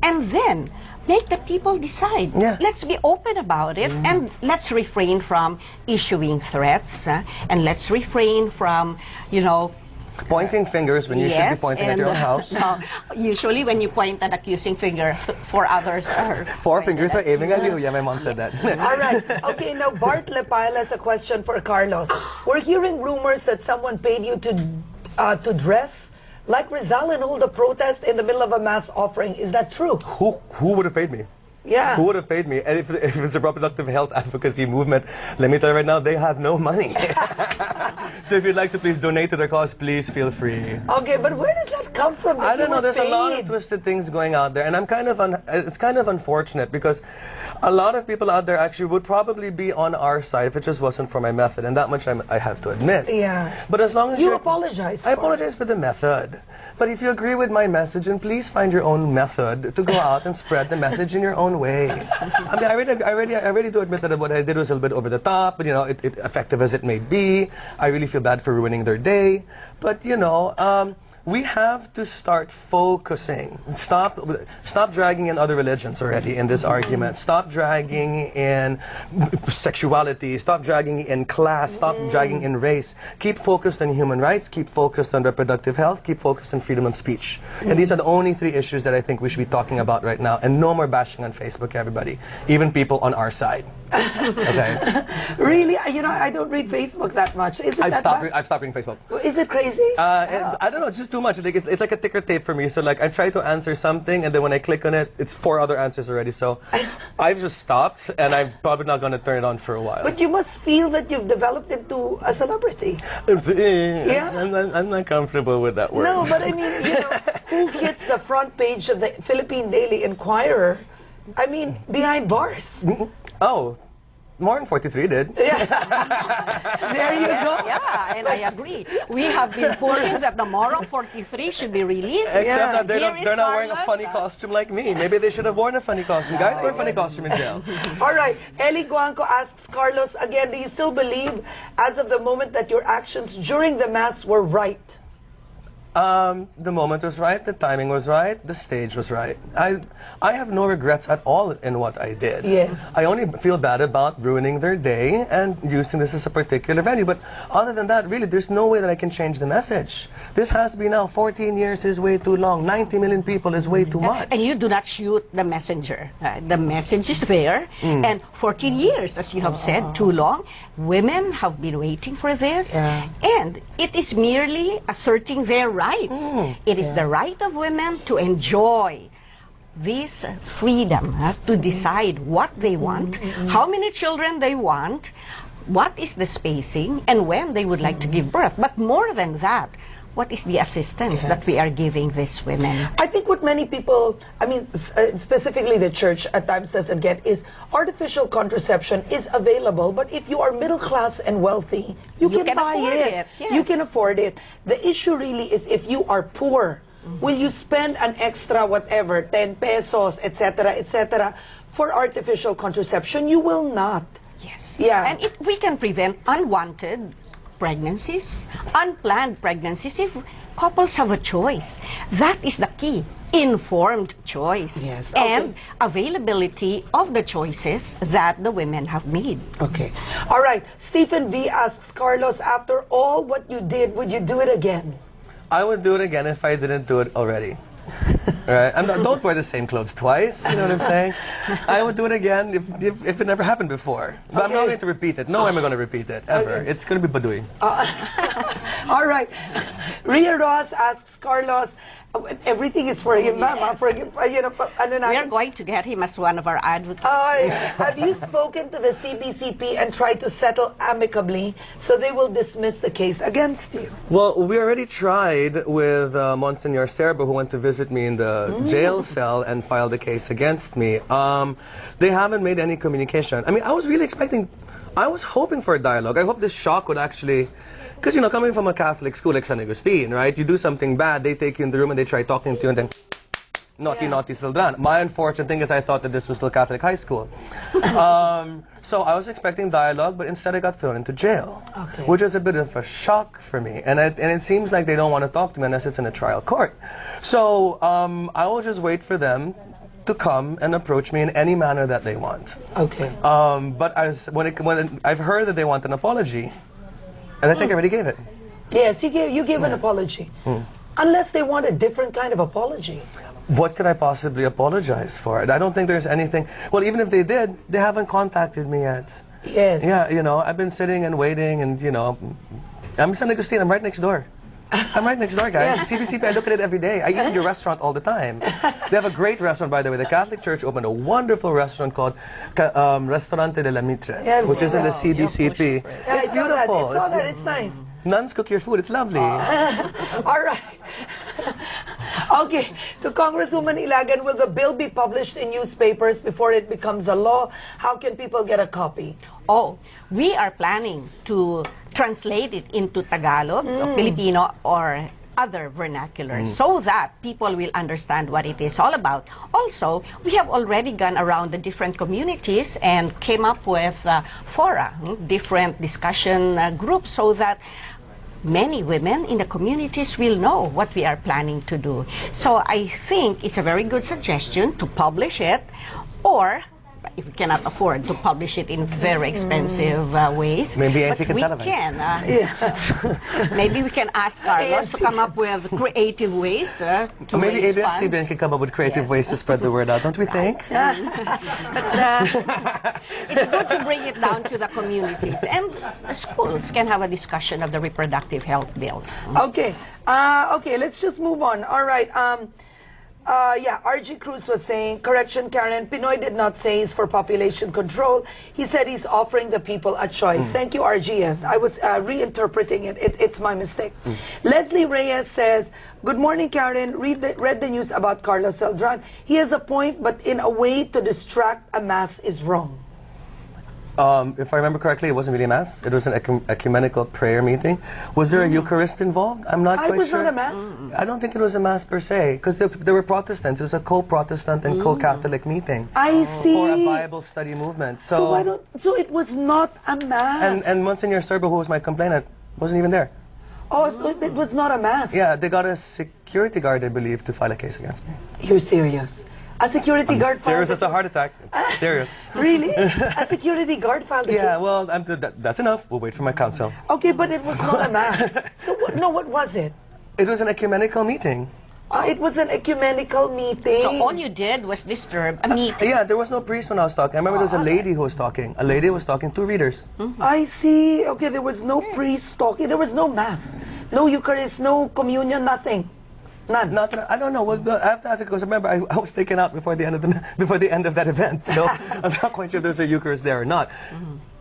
and then make the people decide. Yeah. Let's be open about it, and let's refrain from issuing threats, and let's refrain from, you know, pointing fingers when you should be pointing at your own house. No, usually when you point an accusing finger for others are Four fingers are aiming at you. Yeah, my mom said that. All right. Okay, now Bart Lepile has a question for Carlos. We're hearing rumors that someone paid you to dress like Rizal and hold a protest in the middle of a mass offering. Is that true? Who would have paid me? Yeah. Who would have paid me? And if it's a reproductive health advocacy movement, let me tell you right now, they have no money. So if you'd like to please donate to their cause, please feel free. Okay, but where did that come from? I don't know. There's a lot of twisted things going out there, and I'm kind of it's kind of unfortunate because a lot of people out there actually would probably be on our side if it just wasn't for my method, and that much I have to admit. Yeah. But as long as you apologize, I apologize for the method. But if you agree with my message, then please find your own method to go out and spread the message in your own way. I mean, I really do admit that what I did was a little bit over the top, but you know, it effective as it may be. I really feel bad for ruining their day, but you know. We have to start focusing. Stop dragging in other religions already in this argument. Stop dragging in sexuality. Stop dragging in class. Stop dragging in race. Keep focused on human rights. Keep focused on reproductive health. Keep focused on freedom of speech. And these are the only three issues that I think we should be talking about right now. And no more bashing on Facebook, everybody. Even people on our side. Okay. Really? You know, I don't read Facebook that much. Is it I've stopped reading Facebook. Is it crazy? I don't know. It's just too much. It's like a ticker tape for me. So like I try to answer something, and then when I click on it, it's 4 other answers already. So I've just stopped, and I'm probably not going to turn it on for a while. But you must feel that you've developed into a celebrity. Yeah. I'm not comfortable with that word. No, but I mean, you know, who hits the front page of the Philippine Daily Inquirer? I mean, behind bars. Oh. More than 43 did. Yeah. There you go. Yeah, and I agree. We have been pushing that the moral 43 should be released. Except that they're not wearing a funny costume like me. Maybe they should have worn a funny costume. Guys wear a funny costume in jail. All right. Eli Guanco asks Carlos again, do you still believe as of the moment that your actions during the mass were right? The moment was right, the timing was right, the stage was right. I have no regrets at all in what I did. Yes. I only feel bad about ruining their day and using this as a particular venue. But other than that, really, there's no way that I can change the message. This has to be now 14 years is way too long. 90 million people is way too much. And you do not shoot the messenger. The message is there. And 14 years, as you have said, too long. Women have been waiting for this. Yeah. And it is merely asserting their rights. It is the right of women to enjoy this freedom to decide what they want, how many children they want, what is the spacing, and when they would like to give birth. But more than that, what is the assistance that we are giving these women? I think what many people, I mean, specifically the church at times doesn't get is artificial contraception is available, but if you are middle class and wealthy, you can buy it. Yes. You can afford it. The issue really is if you are poor, will you spend an extra whatever, 10 pesos, etc., for artificial contraception? You will not. Yes. Yeah. And we can prevent unwanted pregnancies, unplanned pregnancies, if couples have a choice. That is the key. Informed choice. Yes. And availability of the choices that the women have made. Okay. All right. Stephen V asks Carlos, after all what you did, would you do it again? I would do it again if I didn't do it already. Right? Don't wear the same clothes twice, you know what I'm saying? I would do it again if it never happened before. But I'm not going to repeat it. No, I'm not going to repeat it, ever. Okay. It's going to be Baduy. All right. Ria Ross asks Carlos, everything is for him, Mama. For him, you know, We are going to get him as one of our advocates. have you spoken to the CBCP and tried to settle amicably so they will dismiss the case against you? Well, we already tried with Monsignor Serbo, who went to visit me in the jail cell and filed a case against me. They haven't made any communication. I mean, I was really expecting, I was hoping for a dialogue. I hope this shock would actually, because, you know, coming from a Catholic school like San Agustin, right? You do something bad, they take you in the room and they try talking to you and then, naughty, naughty Celdran. My unfortunate thing is I thought that this was still Catholic high school. So I was expecting dialogue, but instead I got thrown into jail, which was a bit of a shock for me. And it seems like they don't want to talk to me unless it's in a trial court. So I will just wait for them to come and approach me in any manner that they want. Okay. But when I've heard that they want an apology, and I think I already gave it. Yes, you gave an apology. Unless they want a different kind of apology. What could I possibly apologize for? I don't think there's anything. Well, even if they did, they haven't contacted me yet. Yes. Yeah, you know, I've been sitting and waiting, and you know, I'm San Agustin. I'm right next door. I'm right next door, guys. CBCP, I look at it every day. I eat in your restaurant all the time. They have a great restaurant, by the way. The Catholic Church opened a wonderful restaurant called Restaurante de la Mitre, which is in the CBCP. Yeah, It's beautiful. It's nice. Nuns cook your food. It's lovely. All right. Okay. To Congresswoman Ilagan, will the bill be published in newspapers before it becomes a law? How can people get a copy? Oh, we are planning to translate it into Tagalog, or Filipino, or other vernaculars so that people will understand what it is all about. Also, we have already gone around the different communities and came up with fora, different discussion groups, so that many women in the communities will know what we are planning to do. So I think it's a very good suggestion to publish it, or if we cannot afford to publish it in very expensive ways, Maybe ANC but can we televise. maybe we can ask Carlos to come up with creative ways to Maybe raise ABS-CBN funds. can come up with creative ways to spread the word out, don't we think? But it's good to bring it down to the communities, and the schools can have a discussion of the reproductive health bills. Okay. Okay, let's just move on. All right. RG Cruz was saying, correction, Karen, Pinoy did not say he's for population control. He said he's offering the people a choice. Thank you, RG. Yes, I was reinterpreting it. It's my mistake. Leslie Reyes says, good morning, Karen. Read the news about Carlos Celdran. He has a point, but in a way to distract a mass is wrong. If I remember correctly, it wasn't really a mass. It was an ecumenical prayer meeting. Was there a Eucharist involved? I'm not quite sure. It was not a mass? I don't think it was a mass per se, because there were Protestants. It was a co-Protestant and co-Catholic meeting. I see. For a Bible study movement. So it was not a mass. And Monsignor Serbo, who was my complainant, wasn't even there. Oh, so it was not a mass. Yeah, they got a security guard, I believe, to file a case against me. You're serious? A security guard filed serious as a heart attack. Serious. Really? A security guard filed a case? Yeah, well, that's enough. We'll wait for my counsel. Okay, but it was not a mass. So what was it? It was an ecumenical meeting. It was an ecumenical meeting. So all you did was disturb a meeting. Yeah, there was no priest when I was talking. I remember there was a lady who was talking. A lady was talking, 2 readers. I see. Okay, there was no priest talking. There was no mass. No Eucharist, no communion, nothing. None. I don't know. Well, I have to ask it because remember I was taken out before the end of that event, so I'm not quite sure if there's a Eucharist there or not.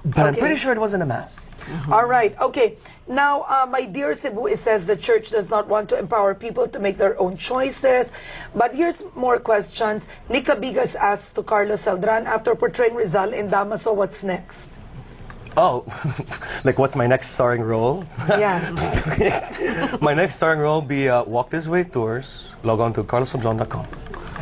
But I'm pretty sure it wasn't a mass. All right. Okay. Now, my dear Cebu, it says the church does not want to empower people to make their own choices. But here's more questions. Nika Bigas asks to Carlos Celdran, after portraying Rizal in Damaso, what's next? Oh, like what's my next starring role? Yeah. My next starring role will be Walk This Way Tours. Log on to carlossobjon.com.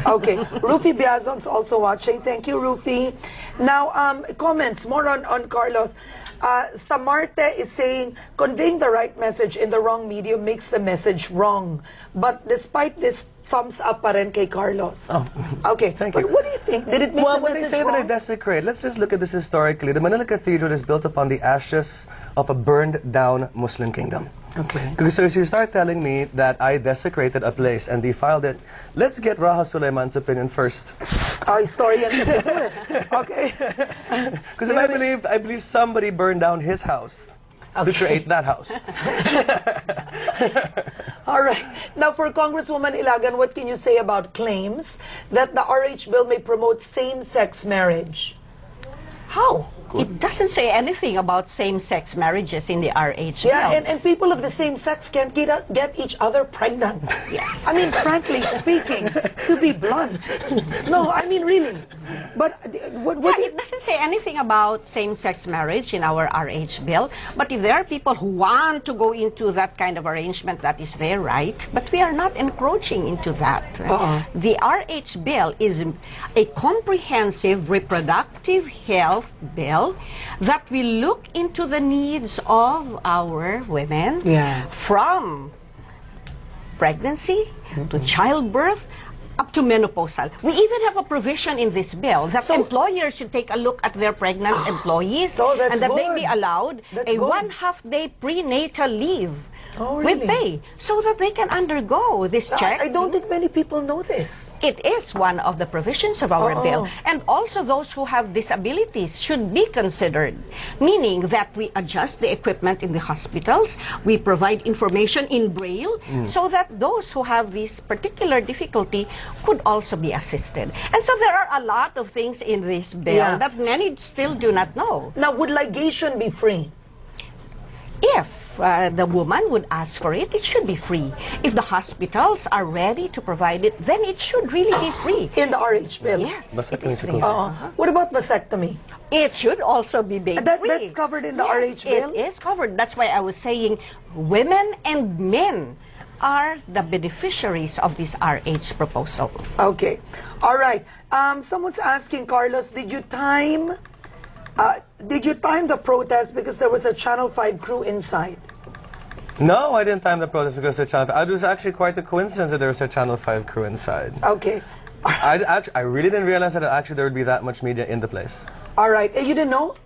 Okay. Rufy Biazon's also watching. Thank you, Rufy. Now, comments more on Carlos. Thamarte is saying, conveying the right message in the wrong medium makes the message wrong. But despite this, thumbs up pa rin kay Carlos. Oh, okay. Thank you. But what do you think? Did it make well, the when they message say wrong? that I desecrate, let's just look at this historically. The Manila Cathedral is built upon the ashes of a burned down Muslim kingdom. Okay. So if you start telling me that I desecrated a place and defiled it, let's get Raha Sulaiman's opinion first. Historian kasi po eh. Okay. Because I believe somebody burned down his house to create that house. All right. Now, for Congresswoman Ilagan, what can you say about claims that the RH bill may promote same-sex marriage? How? It doesn't say anything about same-sex marriages in the RH Yeah, bill. and people of the same sex can't get each other pregnant. Yes. I mean, frankly speaking, to be blunt. No, I mean, really. But what It doesn't say anything about same-sex marriage in our RH bill. But if there are people who want to go into that kind of arrangement, that is their right. But we are not encroaching into that. The RH bill is a comprehensive reproductive health bill that will look into the needs of our women from pregnancy to childbirth up to menopausal. We even have a provision in this bill that employers should take a look at their pregnant employees and that they be allowed a 1/2 day prenatal leave with pay so that they can undergo this check. I don't think many people know this. It is one of the provisions of our bill. And also those who have disabilities should be considered, meaning that we adjust the equipment in the hospitals, we provide information in Braille so that those who have this particular difficulty could also be assisted. And so there are a lot of things in this bill that many still do not know. Now, would ligation be free? If the woman would ask for it, it should be free. If the hospitals are ready to provide it, then it should really be free. In the RH bill? Yes, it is free. What about vasectomy? It should also be made free. That's covered in the RH bill? It is covered. That's why I was saying women and men are the beneficiaries of this RH proposal. Okay. All right. Someone's asking, Carlos, did you time the protest because there was a Channel 5 crew inside? No, I didn't time the protest because of Channel 5. It was actually quite a coincidence that there was a Channel 5 crew inside. Okay. I really didn't realize that actually there would be that much media in the place. All right. You didn't know?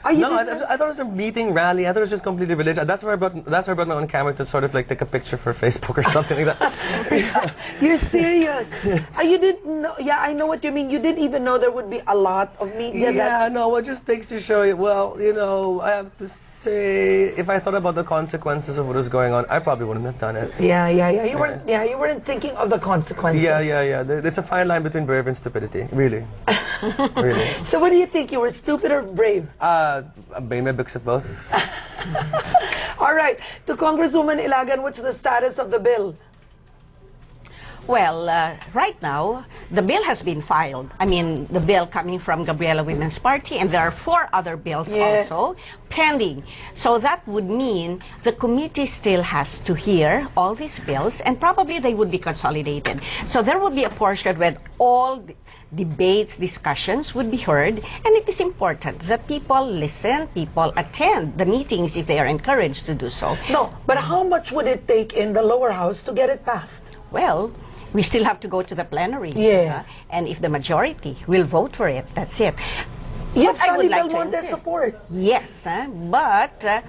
No, I thought it was a meeting rally. I thought it was just completely religious. That's why I brought my own camera to sort of like take a picture for Facebook or something like that. You're serious? You didn't know? Yeah, I know what you mean. You didn't even know there would be a lot of media. Yeah, no, it just takes to show you. Well, you know, I have to say, if I thought about the consequences of what was going on, I probably wouldn't have done it. Yeah. You weren't thinking of the consequences. Yeah. It's a fine line between brave and stupidity, really. Really. So what do you think? You were stupid or brave? May mix of both. All right. To Congresswoman Ilagan, what's the status of the bill? Well, right now, the bill has been filed. I mean, the bill coming from Gabriela Women's Party, and there are 4 other bills also pending. So that would mean the committee still has to hear all these bills, and probably they would be consolidated. So there would be a portion where all debates, discussions would be heard, and it is important that people listen, people attend the meetings if they are encouraged to do so. No, but how much would it take in the lower house to get it passed? Well, we still have to go to the plenary. Yes. And if the majority will vote for it, that's it. Yes, I would like to insist. Support. Yes, but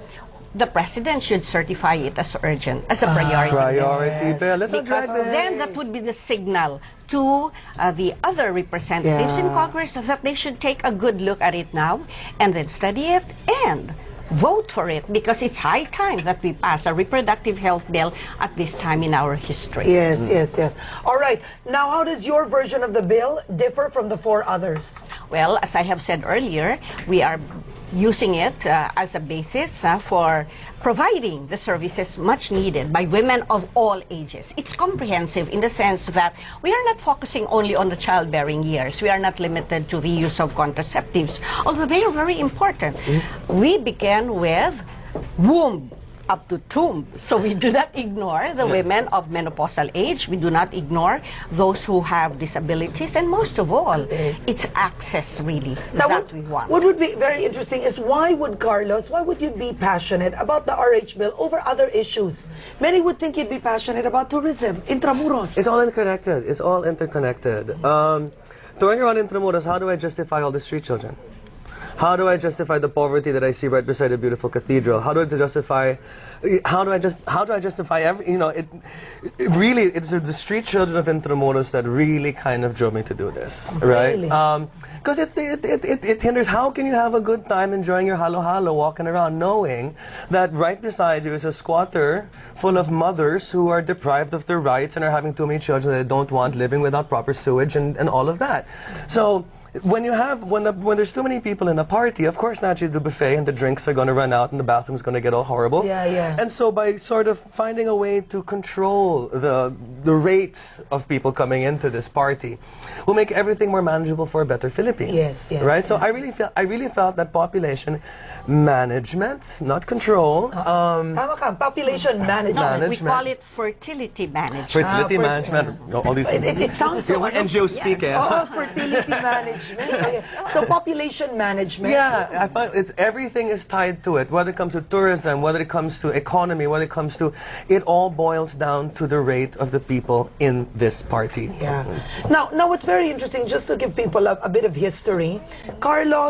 the president should certify it as urgent, as a priority. Priority bill. Let's because then that would be the signal to the other representatives in Congress that they should take a good look at it now and then study it and vote for it, because it's high time that we pass a reproductive health bill at this time in our history. Yes. All right. Now, how does your version of the bill differ from the 4 others? Well, as I have said earlier, we are using it as a basis for providing the services much needed by women of all ages. It's comprehensive in the sense that we are not focusing only on the childbearing years. We are not limited to the use of contraceptives, although they are very important. We began with womb up to tomb. So we do not ignore the women of menopausal age. We do not ignore those who have disabilities. And most of all, it's access, really, now, that we want. What would be very interesting is why would you be passionate about the RH bill over other issues? Many would think you'd be passionate about tourism, Intramuros. It's all interconnected. It's all interconnected. Touring around Intramuros, how do I justify all the street children? How do I justify the poverty that I see right beside a beautiful cathedral? How do I justify every, you know, it really, it's the street children of Intramuros that really kind of drove me to do this, right? Because it hinders. How can you have a good time enjoying your halo-halo, walking around, knowing that right beside you is a squatter full of mothers who are deprived of their rights and are having too many children that they don't want, living without proper sewage and all of that. So when there's too many people in a party, of course naturally the buffet and the drinks are going to run out and the bathroom's going to get all horrible. And so by sort of finding a way to control the rate of people coming into this party, will make everything more manageable for a better Philippines. Right? So I really felt that population management, not control. Population management. We call it fertility management. Fertility management. All these it sounds so NGO speak. fertility management. management. Okay. So population management. Yeah, I find everything is tied to it. Whether it comes to tourism, whether it comes to economy, whether it comes to, it all boils down to the rate of the people in this party. Yeah. Now what's very interesting, just to give people a bit of history, Carlos